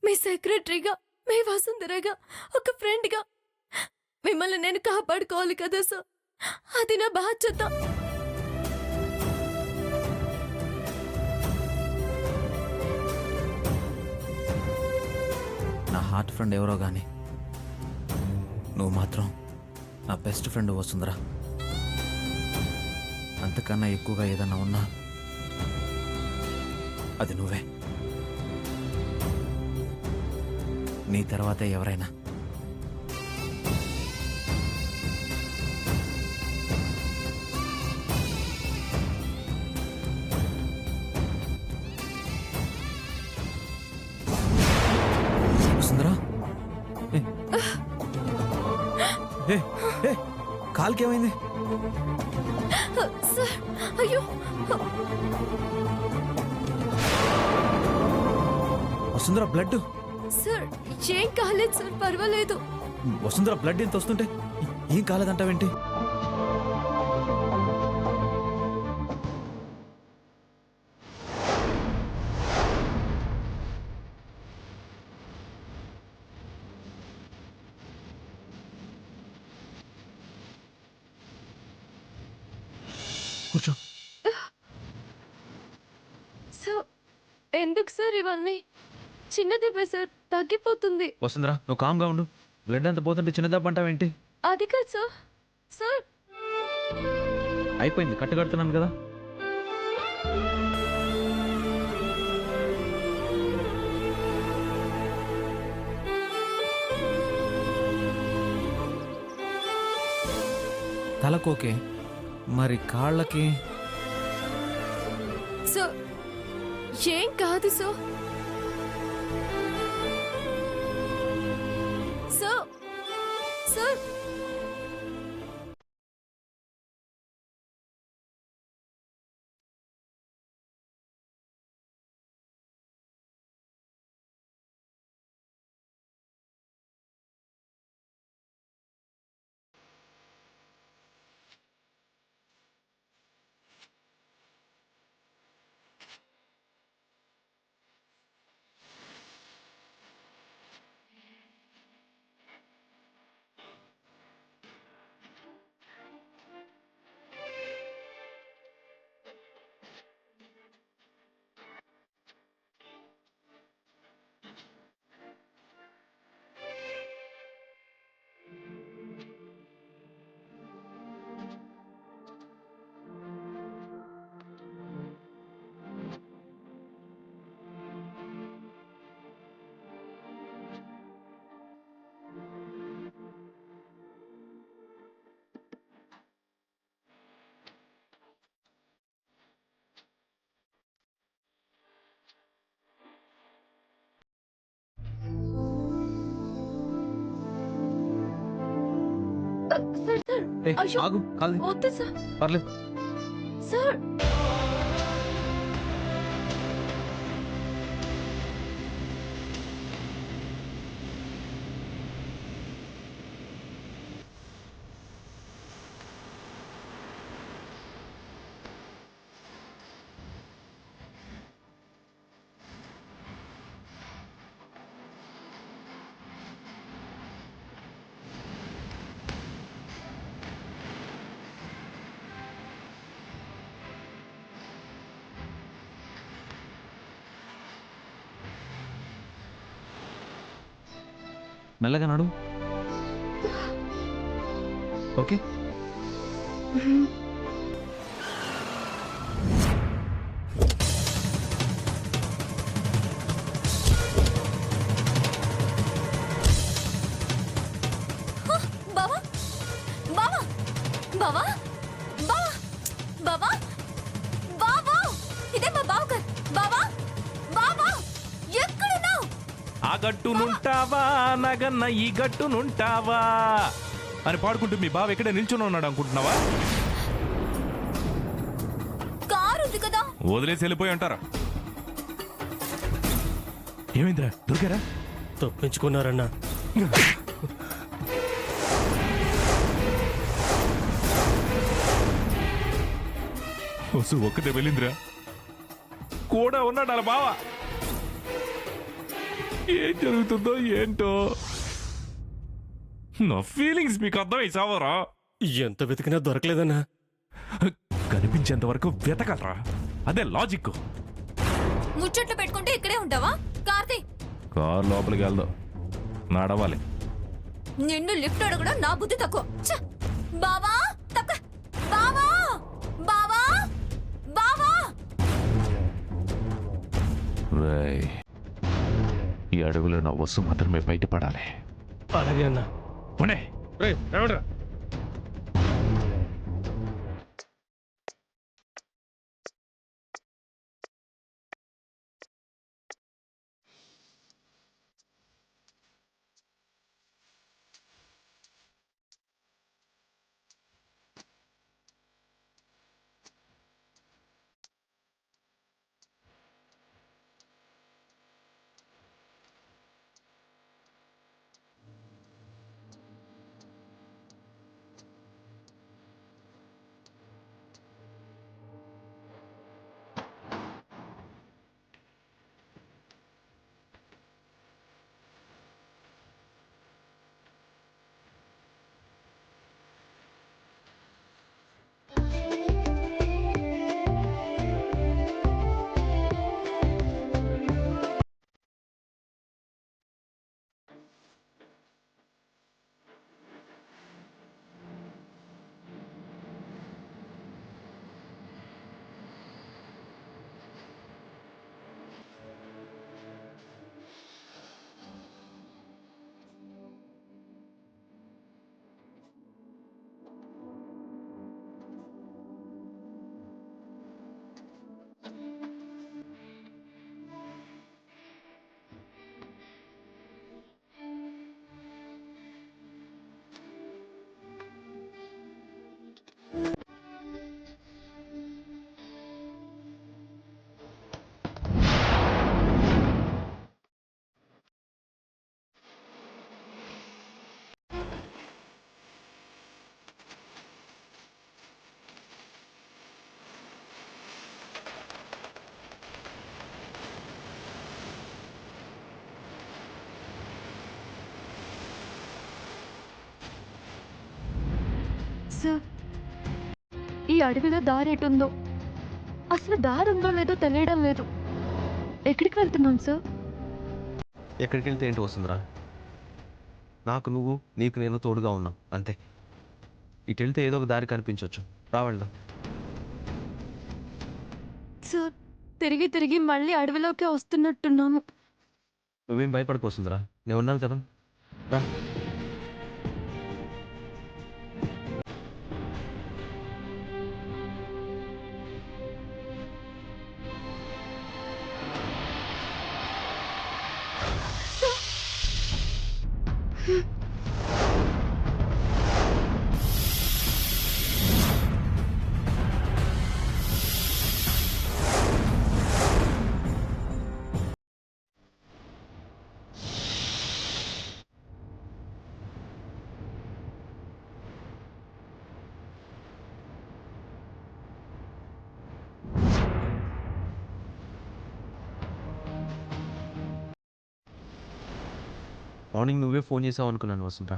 మీ సెక్రటరీగా, మీ వసుంధరగా, ఒక ఫ్రెండ్గా మిమ్మల్ని నేను కాపాడుకోవాలి కదా సార్. అది నా బాధ్యత. నా హార్ట్ ఫ్రెండ్ ఎవరో కానీ నువ్వు మాత్రం నా బెస్ట్ ఫ్రెండ్ వసుంధరా. అంతకన్నా ఎక్కువగా ఏదన్నా ఉన్నా అది నువ్వే. నీ తర్వాతే ఎవరైనా. వసుంధరా, కాలుకేమైంది? సార్, అయ్యో వసుంధరా, బ్లడ్. సార్, ఏం కాలేదు సార్, పర్వాలేదు. వసుంధరా, బ్లడ్ ఎంత వస్తుంటే ఏం కాలేదంటావేంటి? కూర్చో. సార్, ఎందుకు సార్ ఇవన్నీ? చిన్న దెబ్బ సార్, తగ్గిపోతుంది. వసుంధరా, నువ్వు కామ్గా ఉండు. బ్లడ్ అంత పోతుంటే చిన్న దెబ్బ అంటావేంటి? అది కాదు సార్. సార్, అయిపోయింది, కట్టు కడుతున్నాను కదా. తలకోకే, మరి కాళ్ళకి? సార్, ఏం కాదు సార్. సార్, సార్, సార్, అయ్యో, ఆగు, కాదు, వద్దు సార్. పర్లేదు. సార్, మెల్లగా నడు. ఓకే. బావా, బావా, బావా, బావా, బావా, బావా, ఇదే మా బావగారు. బావా, బావా, ఎక్కడున్నావు? ఆ గట్టునుంటావా నగన్న ఈ గట్టునుంటావా అని పాడుకుంటూ మీ బావ ఎక్కడ నిల్చుని ఉన్నాడు అనుకుంటున్నావా? కారు ఉంది కదా. వదిలేసి వెళ్ళిపోయి ఉంటారా? ఏమైందిరా, దొరికారా? తప్పించుకున్నారన్నా. వసు ఒక్కతే వెళ్ళిందిరా, కూడా ఉన్నాడు అలా బావ. ఏం జరుగుతుందో ఏంటో. నా ఫీలింగ్స్ మీకు అర్థమై సావరా? ఎంత వెతికినా దొరకలేదన్నా. కనిపించేంత వరకు వెతకలరా, అదే లాజిక్. ముచ్చట్లు పెట్టుకుంటే ఇక్కడే ఉంటావా కార్తీ? కార్ లోపలికి వెళ్దాం, నడవాలి. నిన్ను లిఫ్ట్ అడగడం నా బుద్ధి తక్కువ. ఛ! బావా తక్కువ. బావా బావా బావా. రేయ్, ఈ అడవిలో నా వస్తు మాత్రమే బయటపడాలి. అలాగే అన్నా. పోనే. రేయ్, రావడ్రా. సార్, ఈ అడవిలో దారి ఎటుందో, అసలు దారి ఉందో లేదో తెలియడం లేదు. ఎక్కడికి వెళ్తున్నాం సార్? ఎక్కడికి వెళ్తే ఏంటి వస్తుందిరా? నాకు నువ్వు, నీకు నేను తోడుగా ఉన్నాం అంతే. ఇటు వెళ్తే ఏదో ఒక దారి కనిపించవచ్చు. రావెళ్దాం. సార్, తిరిగి తిరిగి మళ్ళీ అడవిలోకి వస్తున్నట్టున్నాము. నువ్వేం భయపడిపోతుందిరా, నేను ఉన్నాను కదా. రా. మార్నింగ్ నువ్వే ఫోన్ చేసావు అనుకున్నాను వస్తుంటా.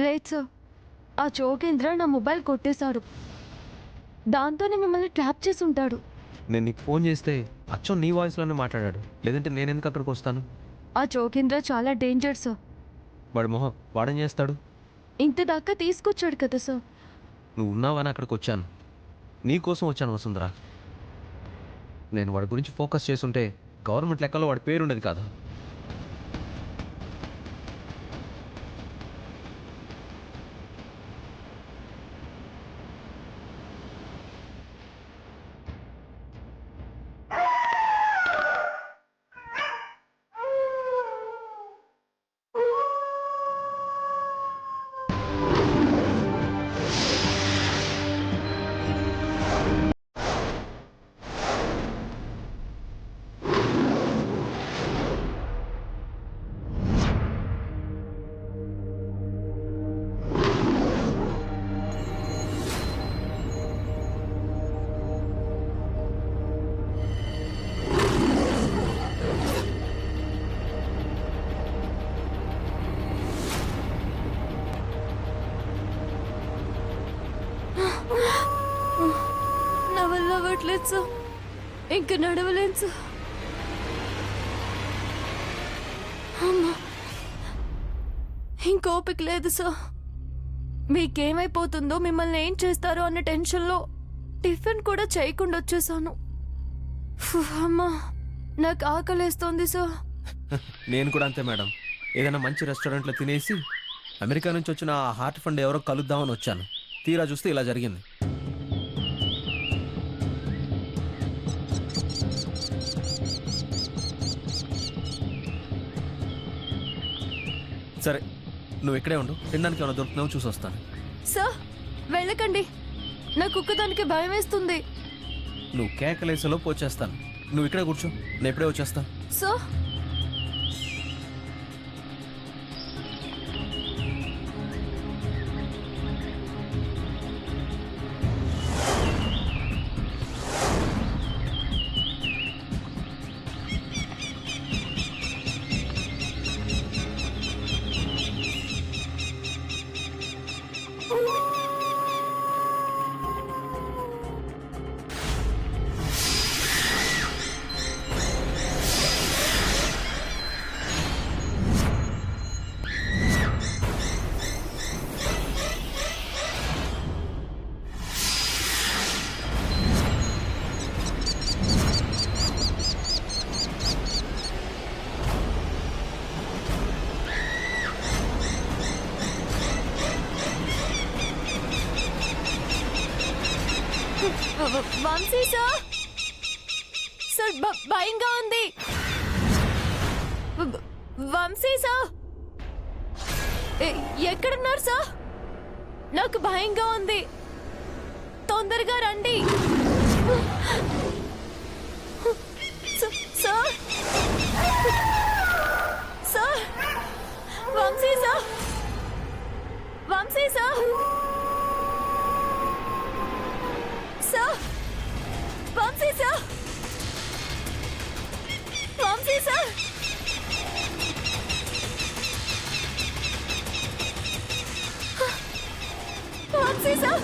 లేదు సార్, ఆ చోకేంద్ర నా మొబైల్ కొట్టేశాడు. దాంతోనే మిమ్మల్ని ట్రాప్ చేసి ఉంటాడు. నేను నీకు ఫోన్ చేస్తే అచ్చం నీ వాయిస్లోనే మాట్లాడాడు. లేదంటే నేను ఎందుకు అక్కడికి వస్తాను? ఆ చోకేంద్ర చాలా డేంజర్ సార్. వాడు మొహం వాడేం చేస్తాడు? ఇంత దాకా తీసుకొచ్చాడు కదా సార్. నువ్వు ఉన్నావని అక్కడికి వచ్చాను, నీ కోసం వచ్చాను వసుంధరా. నేను వాడి గురించి ఫోకస్ చేస్తుంటే గవర్నమెంట్ లెక్కలో వాడి పేరు ఉండేది కాదు. నడవలేదు సార్, ఇంక నడవలేదు సార్. అమ్మా, ఇంకోపిక లేదు సార్. మీకేమైపోతుందో, మిమ్మల్ని ఏం చేస్తారో అన్న టెన్షన్లో టిఫిన్ కూడా చేయకుండా వచ్చేసాను. అమ్మా, నాకు ఆకలేస్తోంది సార్. నేను కూడా అంతే మేడం. ఏదైనా మంచి రెస్టారెంట్లో తినేసి అమెరికా నుంచి వచ్చిన ఆ హార్ట్ ఫండ్ ఎవరో కలుద్దామని వచ్చాను. తీరా చూస్తే ఇలా జరిగింది. సరే, నువ్వు ఇక్కడే ఉండు. తినడానికి ఏమైనా దొరుకుతున్నావు చూసి వస్తాను. సార్, వెళ్ళకండి. నాకు ఒక్కదానికి భయం వేస్తుంది. నువ్వు కేకలేసేలోపు వచ్చేస్తాను. నువ్వు ఇక్కడే కూర్చో, నేను ఇప్పుడే వచ్చేస్తాను. సార్, వంశీ సార్, సార్ భయంగా ఉంది. వంశీ సార్, ఎక్కడున్నారు సార్? నాకు భయంగా ఉంది, తొందరగా రండి. Sir, sir, Vamshi sir, Vamshi sir, sir, Vamshi sir, Vamshi sir, Vamshi sir,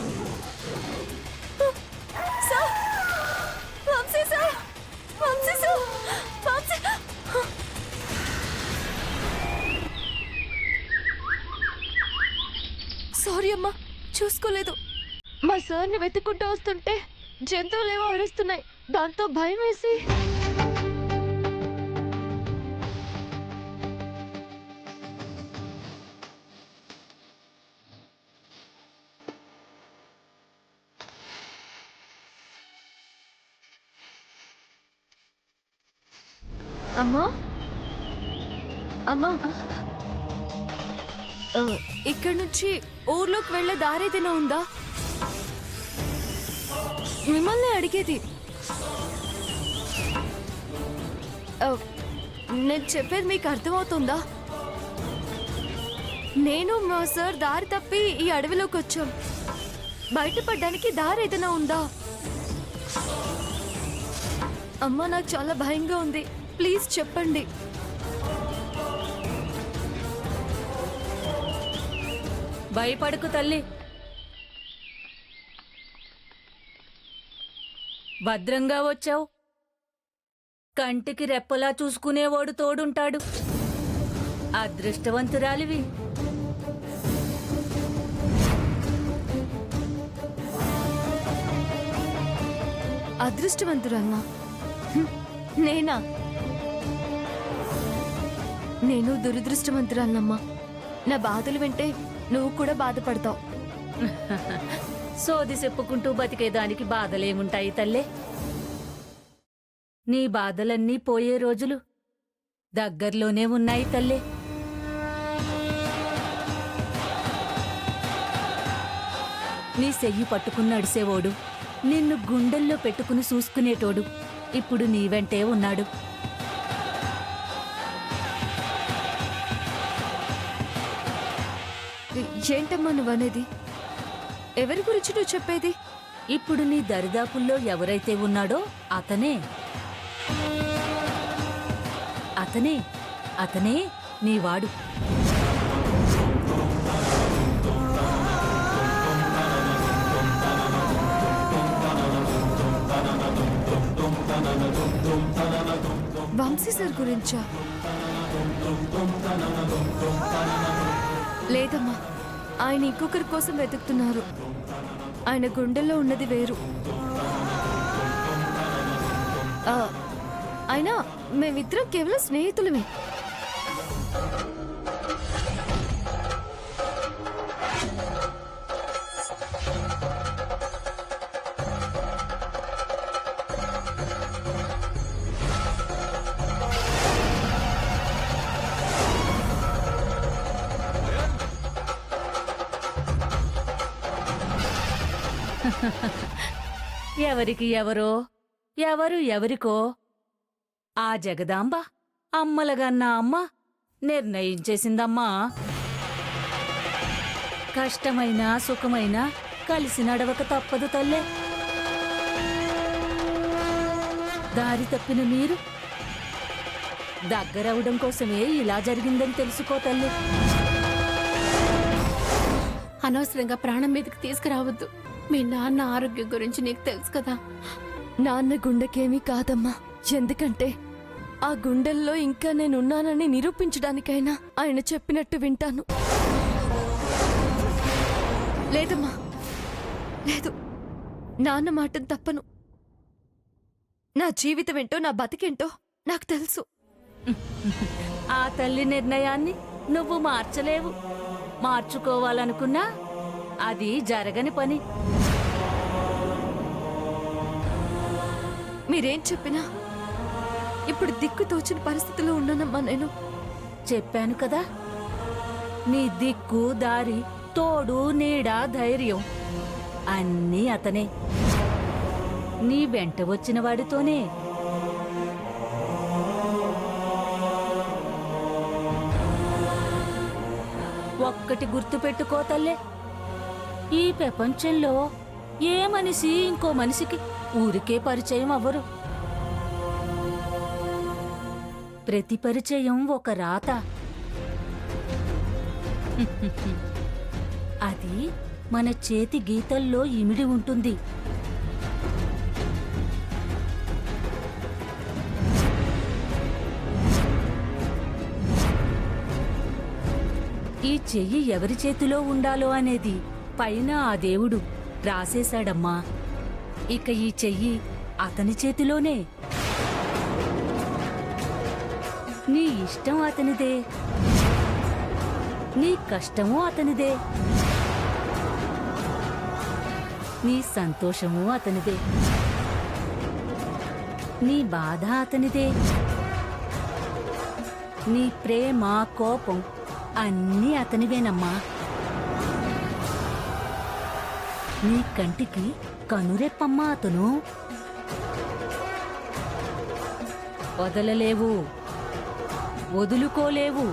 sir, Vamshi sir, Vamshi sir, Vamshi. Sorry అమ్మా, చూసుకోలేదు. మా సార్ని వెతుక్కుంటూ వస్తుంటే జంతువులు ఏవో అరుస్తున్నాయి, దాంతో భయం వేసి. అమ్మా, అమ్మా, ఇక్కడి నుంచి ఊర్లోకి వెళ్ళే దారేదైనా ఉందా? మిమ్మల్ని అడిగేది. నేను చెప్పేది మీకు అర్థమవుతుందా? నేను మా సార్ దారి తప్పి ఈ అడవిలోకి వచ్చాం. బయటపడడానికి దారి ఏదైనా ఉందా? అమ్మా, నాకు చాలా భయంగా ఉంది, ప్లీజ్ చెప్పండి. భయపడకు తల్లి, భద్రంగా వచ్చావు. కంటికి రెప్పలా చూసుకునేవాడు తోడుంటాడు. అదృష్టవంతురాలివి. అదృష్టవంతురాలనా? నేనా? నేను దురదృష్టవంతురాలనమ్మా. నా బాధలు వింటే నువ్వు కూడా బాధపడతావు. సోది చెప్పుకుంటూ బతికేదానికి బాధలేముంటాయి తల్లే? నీ బాధలన్నీ పోయే రోజులు దగ్గర్లోనే ఉన్నాయి తల్లే. నీ చెయ్యి పట్టుకుని నడిసేవాడు, నిన్ను గుండెల్లో పెట్టుకుని చూసుకునేటోడు ఇప్పుడు నీ వెంటే ఉన్నాడు. ఏంటమ్మా నువ్వనేది? ఎవరి గురించి నువ్వు చెప్పేది? ఇప్పుడు నీ దరిదాపుల్లో ఎవరైతే ఉన్నాడో అతనే అతనే అతనే నీవాడు. వంశీ సార్ గురించా? లేదమ్మా, ఆయన ఇంకొకరి కోసం వెతుకుతున్నారు. ఆయన గుండెల్లో ఉన్నది వేరు. అయినా మేమిద్దరం కేవలం స్నేహితులమే. ఎవరికి ఎవరో ఎవరు ఎవరికో ఆ జగదాంబ అమ్మలగన్న అమ్మ నిర్ణయించేసిందమ్మా. కష్టమైనా సుఖమైనా కలిసి నడవక తప్పదు తల్లే. దారి తప్పిన మీరు దగ్గరవడం కోసమే ఇలా జరిగిందని తెలుసుకో తల్లి. అనవసరంగా ప్రాణం మీదకి తీసుకురావద్దు. మీ నాన్న ఆరోగ్యం గురించి నీకు తెలుసు కదా. నాన్న గుండెకేమీ కాదమ్మా. ఎందుకంటే ఆ గుండెల్లో ఇంకా నేనున్నానని నిరూపించడానికైనా ఆయన చెప్పినట్టు వింటాను. లేదమ్మా, లేదు, నాన్న మాటను తప్పను. నా జీవితం ఏంటో, నా బతికేంటో నాకు తెలుసు. ఆ తల్లి నిర్ణయాన్ని నువ్వు మార్చలేవు. మార్చుకోవాలనుకున్నా అది జరగని పని. మీరేం చెప్పినా ఇప్పుడు దిక్కు తోచిన పరిస్థితిలో ఉన్నానమ్మా నేను. చెప్పాను కదా, నీ దిక్కు దారి తోడు నీడ ధైర్యం అన్నీ అతనే. నీ వెంట వచ్చిన వాడితోనే. ఒక్కటి గుర్తుపెట్టుకో తల్లే, ఈ ప్రపంచంలో ఏ మనిషి ఇంకో మనిషికి ఊరికే పరిచయం అవ్వరు. ప్రతి పరిచయం ఒక రాత. అది మన చేతి గీతల్లో ఇమిడి ఉంటుంది. ఈ చెయ్యి ఎవరి చేతిలో ఉండాలో అనేది పైన ఆ దేవుడు రాసేశాడమ్మా. ఇక ఈ చెయ్యి అతని చేతిలోనే. నీ ఇష్టం అతనిదే, నీ కష్టము అతనిదే, నీ సంతోషము అతనిదే, నీ బాధ అతనిదే, నీ ప్రేమ కోపం అన్నీ అతనివేనమ్మా. నీ కంటికి కనురెప్పమ్మా అతను. వదలలేవు, వదులుకోలేవు.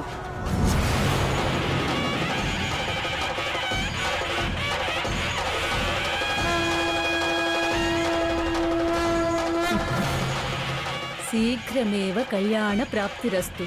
శీఘ్రమేవ కళ్యాణ ప్రాప్తిరస్తు.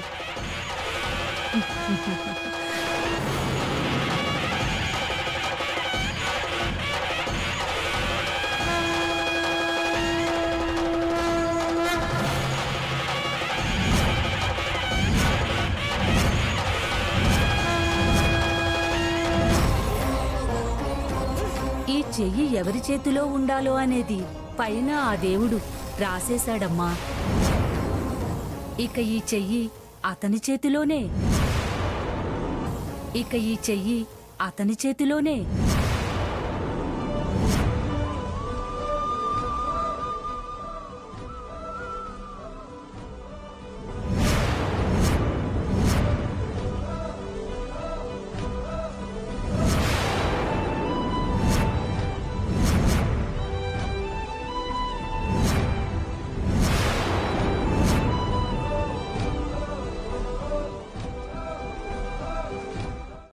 ఈ చెయ్యి ఎవరి చేతిలో ఉండాలో అనేది పైన ఆ దేవుడు రాసేశాడమ్మా. ఇక ఈ చెయ్యి అతని చేతిలోనే. ఇక ఈ చెయ్యి అతని చేతిలోనే.